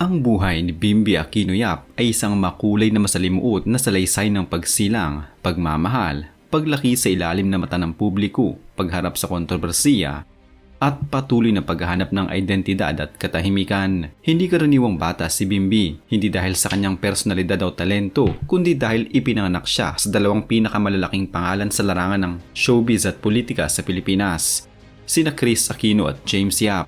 Ang buhay ni Bimby Aquino Yap ay isang makulay na masalimuot na salaysay ng pagsilang, pagmamahal, paglaki sa ilalim na mata ng publiko, pagharap sa kontrobersiya, at patuloy na paghahanap ng identidad at katahimikan. Hindi karaniwang bata si Bimby, hindi dahil sa kanyang personalidad o talento, kundi dahil ipinanganak siya sa dalawang pinakamalalaking pangalan sa larangan ng showbiz at politika sa Pilipinas, sina Kris Aquino at James Yap.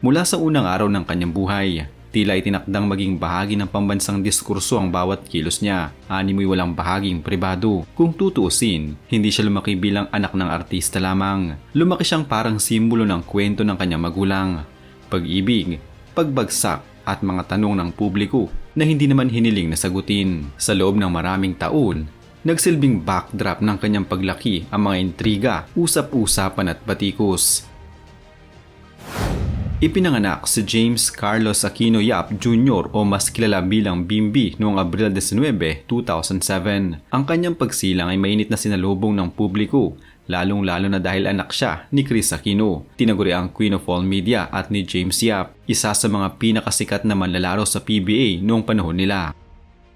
Mula sa unang araw ng kanyang buhay, tila itinakdang maging bahagi ng pambansang diskurso ang bawat kilos niya. Animoy walang bahaging pribado. Kung tutuusin, hindi siya lumaki bilang anak ng artista lamang. Lumaki siyang parang simbolo ng kwento ng kanyang magulang. Pag-ibig, pagbagsak at mga tanong ng publiko na hindi naman hiniling na sagutin. Sa loob ng maraming taon, nagsilbing backdrop ng kanyang paglaki ang mga intriga, usap-usapan at batikos. Ipinanganak si James Carlos Aquino Yap Jr. o mas kilala bilang Bimby noong Abril 19, 2007. Ang kanyang pagsilang ay mainit na sinalubong ng publiko, lalong-lalo na dahil anak siya ni Kris Aquino, tinaguri ang Queen of All Media at ni James Yap, isa sa mga pinakasikat na manlalaro sa PBA noong panahon nila.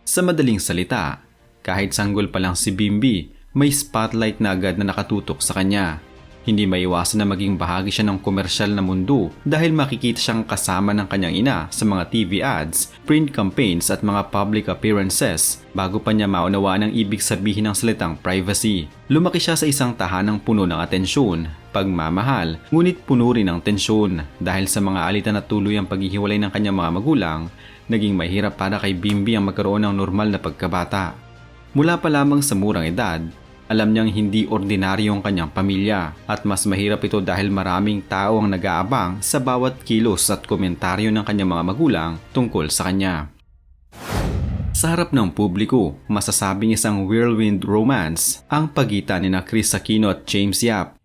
Sa madaling salita, kahit sanggol pa lang si Bimby, may spotlight na agad na nakatutok sa kanya. Hindi maiwasan na maging bahagi siya ng komersyal na mundo dahil makikita siyang kasama ng kanyang ina sa mga TV ads, print campaigns at mga public appearances bago pa niya maunawaan ang ibig sabihin ng salitang privacy. Lumaki siya sa isang tahanang puno ng atensyon, pagmamahal, ngunit puno rin ng tensyon dahil sa mga alitan at tuloy ang paghihiwalay ng kanyang mga magulang, naging mahirap para kay Bimby ang magkaroon ng normal na pagkabata. Mula pa lamang sa murang edad, alam niyang hindi ordinaryo ang kanyang pamilya at mas mahirap ito dahil maraming tao ang nag-aabang sa bawat kilos at komentaryo ng kanyang mga magulang tungkol sa kanya. Sa harap ng publiko, masasabing isang whirlwind romance ang pagitan ni Kris Aquino at James Yap.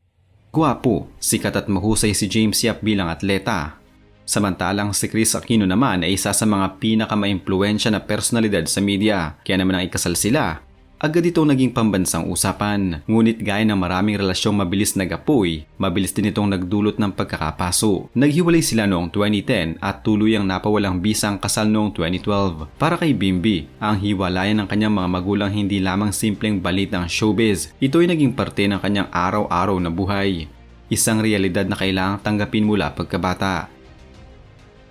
Gwapo, sikat at mahusay si James Yap bilang atleta. Samantalang si Kris Aquino naman ay isa sa mga pinakamaimpluwensya na personalidad sa media, kaya naman ang ikasal sila. Agad itong naging pambansang usapan, ngunit gaya ng maraming relasyong mabilis nag-apoy, mabilis din itong nagdulot ng pagkakapaso. Naghiwalay sila noong 2010 at tuluyang napawalang bisa ang kasal noong 2012. Para kay Bimby, ang hiwalayan ng kanyang mga magulang hindi lamang simpleng balitang showbiz, ito ay naging parte ng kanyang araw-araw na buhay. Isang realidad na kailangang tanggapin mula pagkabata.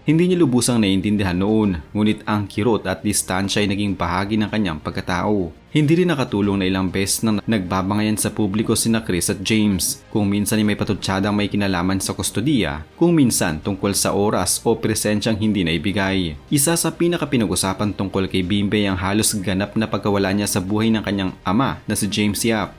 Hindi niya lubusang naiintindihan noon, ngunit ang kirot at distansya ay naging bahagi ng kanyang pagkatao. Hindi rin nakatulong na ilang beses na nagbabangayan sa publiko sina Kris at James, kung minsan ay may patutsyadang may kinalaman sa kustodiya, kung minsan tungkol sa oras o presensyang hindi naibigay. Isa sa pinakapinag-usapan tungkol kay Bimby ang halos ganap na pagkawala niya sa buhay ng kanyang ama na si James Yap.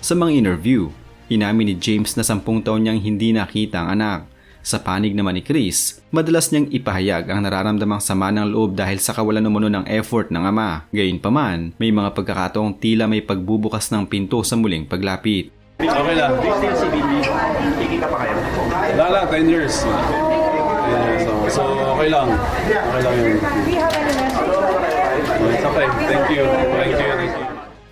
Sa mga interview, inamin ni James na 10 taon niyang hindi nakita ang anak. Sa panig naman ni Kris, madalas niyang ipahayag ang nararamdamang sama ng loob dahil sa kawalan umano ng effort ng ama. Gayunpaman, may mga pagkakataong tila may pagbubukas ng pinto sa muling paglapit. Okay lang. Si Bimby, kikita pa kayo? Wala lang, 10 years. 10 years. So, okay lang. Okay lang yun. It's okay. Thank you.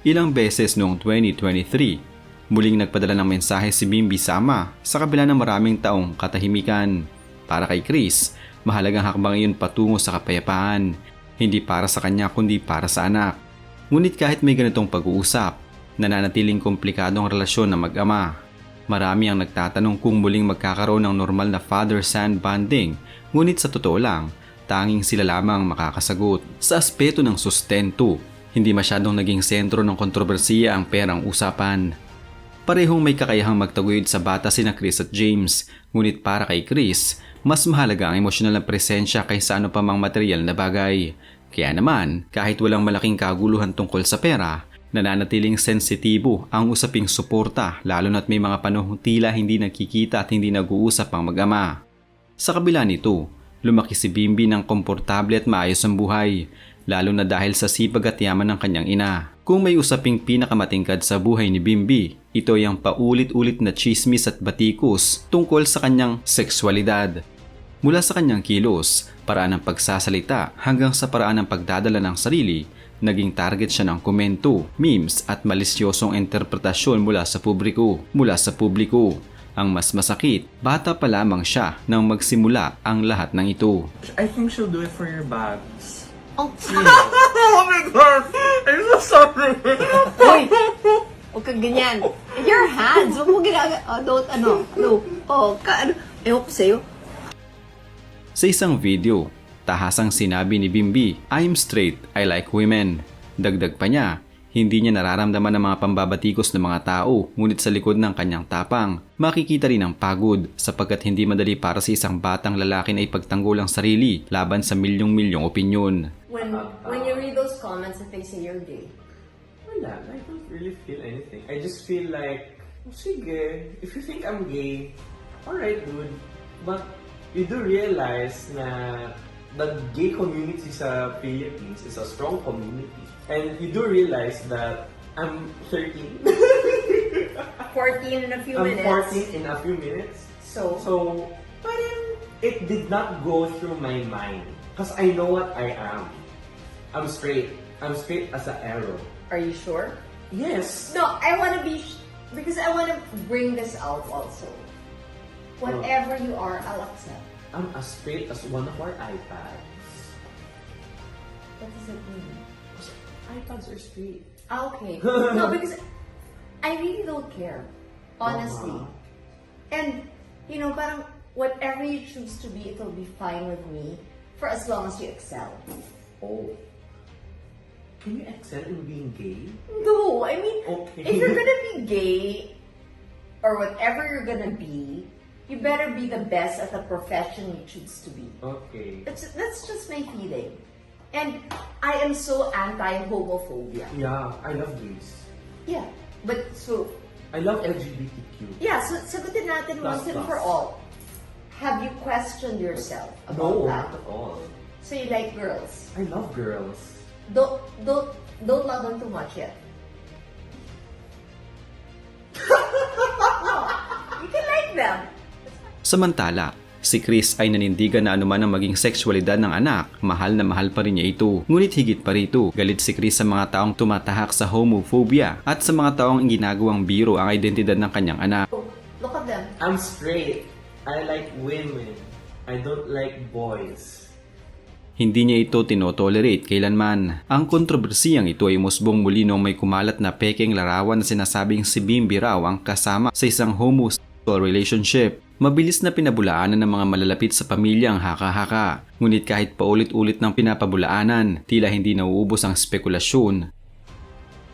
Ilang beses noong 2023, muling nagpadala ng mensahe si Bimby sa ama sa kabila ng maraming taong katahimikan. Para kay Kris, mahalagang hakbang iyon patungo sa kapayapaan, hindi para sa kanya kundi para sa anak. Ngunit kahit may ganitong pag-uusap, nananatiling komplikado ang relasyon ng mag-ama. Marami ang nagtatanong kung muling magkakaroon ng normal na father-son bonding, ngunit sa totoo lang, tanging sila lamang makakasagot. Sa aspeto ng sustento, hindi masyadong naging sentro ng kontrobersiya ang perang usapan. Parehong may kakayahang magtaguyod sa bata sina Kris at James, ngunit para kay Kris, mas mahalaga ang emosyonal na presensya kaysa ano pa mang material na bagay. Kaya naman, kahit walang malaking kaguluhan tungkol sa pera, nananatiling sensitibo ang usaping suporta lalo na't may mga panahong tila hindi nagkikita at hindi nag-uusap ang mag-ama. Sa kabila nito, lumaki si Bimby ng komportable at maayos ang buhay, lalo na dahil sa sipag at yaman ng kanyang ina. Kung may usaping pinakamatingkad sa buhay ni Bimby, ito ay ang paulit-ulit na chismis at batikos tungkol sa kanyang sexualidad. Mula sa kanyang kilos, paraan ng pagsasalita hanggang sa paraan ng pagdadala ng sarili, naging target siya ng komento, memes at malisyosong interpretasyon mula sa publiko. Ang mas masakit, bata pa lamang siya nang magsimula ang lahat ng ito. I think she'll do it for your bags. Oh, Oh my God! I'm so sorry! Uy! Huwag kang ganyan. Your hands! Huwag mo no. Ewan ko sa'yo. Sa isang video, tahasang sinabi ni Bimbi, "I'm straight, I like women." Dagdag pa niya, hindi niya nararamdaman ang mga pambabatikos ng mga tao, ngunit sa likod ng kanyang tapang, makikita rin ang pagod sapagkat hindi madali para sa isang batang lalaki na ipagtanggol ang sarili laban sa milyong-milyong opinyon. When you read those comments that they say you're gay, Wala, I don't really feel anything. I just feel like, sige, if you think I'm gay, alright dude. But you do realize na the gay community sa Philippines is a strong community. And you do realize that I'm 13. 14 in a few I'm minutes. 14 in a few minutes. So, Parang it did not go through my mind. Because I know what I am. I'm straight. I'm straight as an arrow. are you sure? Yes. No, I want to be, because I want to bring this out also. Whatever you are, I'll accept. I'm as straight as one of our iPads. What does it mean? iPads are straight. Okay. No, because I really don't care. Honestly. And, you know, parang whatever you choose to be, it'll be fine with me for as long as you excel. Oh. Can you excel in being gay? No, I mean, Okay. if you're gonna be gay, or whatever you're gonna be, you better be the best at the profession you choose to be. Okay. That's just my feeling. And I am so anti-homophobia. Yeah, I love gays. Yeah. But so, I love LGBTQ. yeah, so sagutin natin once and for all. Have you questioned yourself about No, that? not at all. So you like girls. I love girls. Don't love them too much yet. No, you can like them. Samantala, si Chris ay nanindigan na anuman ang maging sexualidad ng anak, mahal na mahal pa rin niya ito. Ngunit higit pa rito, galit si Chris sa mga taong tumatahak sa homophobia at sa mga taong ginagawang biro ang identidad ng kanyang anak. Look at them. I'm straight. I like women. I don't like boys. Hindi niya ito tinotolerate kailanman. Ang kontrobersiyang ito ay musbong muli nung may kumalat na pekeng larawan na sinasabing si Bimbi raw ang kasama sa isang homosexual relationship. Mabilis na pinabulaanan ng mga malalapit sa pamilya ang haka-haka. Ngunit kahit paulit-ulit ng pinapabulaanan, tila hindi nauubos ang spekulasyon.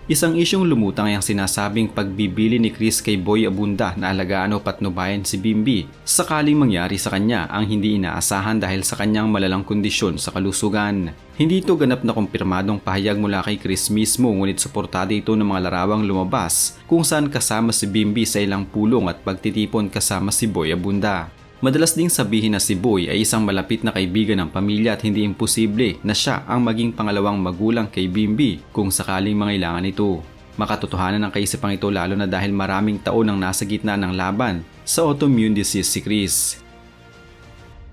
Isang isyong lumutang ay ang sinasabing pagbibili ni Chris kay Boy Abunda na alagaan o patnubayan si Bimbi sakaling mangyari sa kanya ang hindi inaasahan dahil sa kanyang malalang kondisyon sa kalusugan. Hindi ito ganap na kumpirmadong pahayag mula kay Chris mismo, ngunit suportado ito ng mga larawang lumabas kung saan kasama si Bimbi sa ilang pulong at pagtitipon kasama si Boy Abunda. Madalas ding sabihin na si Boy ay isang malapit na kaibigan ng pamilya at hindi imposible na siya ang maging pangalawang magulang kay Bimbi kung sakaling mangailangan ito. Makatotohanan ang kaisipang ito lalo na dahil maraming taon ang nasa gitna ng laban sa autoimmune disease si Chris.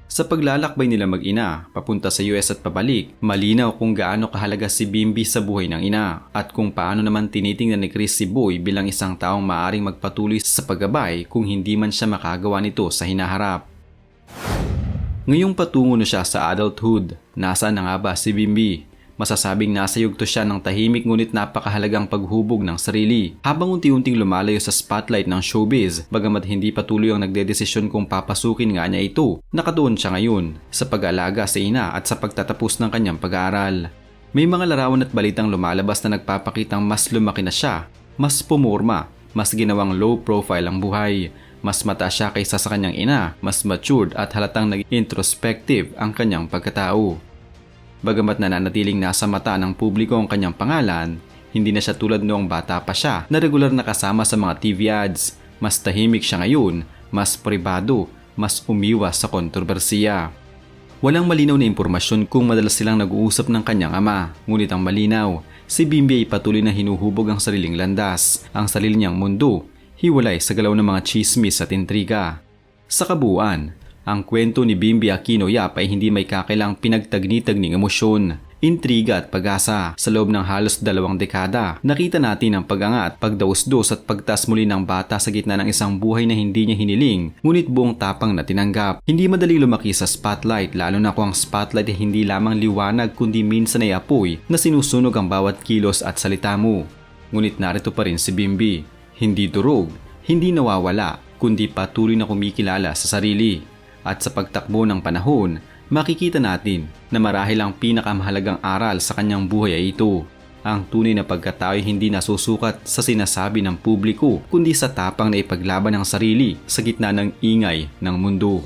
Sa paglalakbay nila mag-ina, papunta sa US at pabalik, malinaw kung gaano kahalaga si Bimbi sa buhay ng ina at kung paano naman tinitingnan ni Chris si Boy bilang isang taong maaaring magpatuloy sa paggabay kung hindi man siya makagawa nito sa hinaharap. Ngayong patungo na siya sa adulthood, nasaan na nga ba si Bimbi? Masasabing nasa yugto siya ng tahimik ngunit napakahalagang paghubog ng sarili habang unti-unting lumalayo sa spotlight ng showbiz, bagamat hindi patuloy ang nagdedesisyon kung papasukin nga niya ito. Nakatuon siya ngayon sa pag-aalaga sa ina at sa pagtatapos ng kanyang pag-aaral. May mga larawan at balitang lumalabas na nagpapakitang mas lumaki na siya, mas pumorma, mas ginawang low profile ang buhay, mas mataas siya kaysa sa kanyang ina, mas matured at halatang naging introspective ang kanyang pagkatao. Bagamat nananatiling nasa mata ng publiko ang kanyang pangalan, hindi na siya tulad noong bata pa siya na regular na kasama sa mga TV ads. Mas tahimik siya ngayon, mas pribado, mas umiwas sa kontrobersiya. Walang malinaw na impormasyon kung madalas silang nag-uusap ng kanyang ama, ngunit ang malinaw, si Bimbi ay patuloy na hinuhubog ang sariling landas, ang sarili niyang mundo, hiwalay sa galaw ng mga chismis at intriga. Sa kabuuan, ang kwento ni Bimbi Aquino Yap ay hindi may kakailang pinagtagni-tagning emosyon. intriga at pag-asa. Sa loob ng halos 2 dekada, nakita natin ang pag-angat, pagdausdos at pagtaas muli ng bata sa gitna ng isang buhay na hindi niya hiniling, ngunit buong tapang na tinanggap. Hindi madali lumaki sa spotlight, lalo na kung ang spotlight ay hindi lamang liwanag kundi minsan ay apoy na sinusunog ang bawat kilos at salita mo. Ngunit narito pa rin si Bimbi, hindi durog, hindi nawawala, kundi patuloy na kumikilala sa sarili. At sa pagtakbo ng panahon, makikita natin na marahil ang pinakamahalagang aral sa kanyang buhay ay ito. Ang tunay na pagkatao ay hindi nasusukat sa sinasabi ng publiko kundi sa tapang na ipaglaban ng sarili sa gitna ng ingay ng mundo.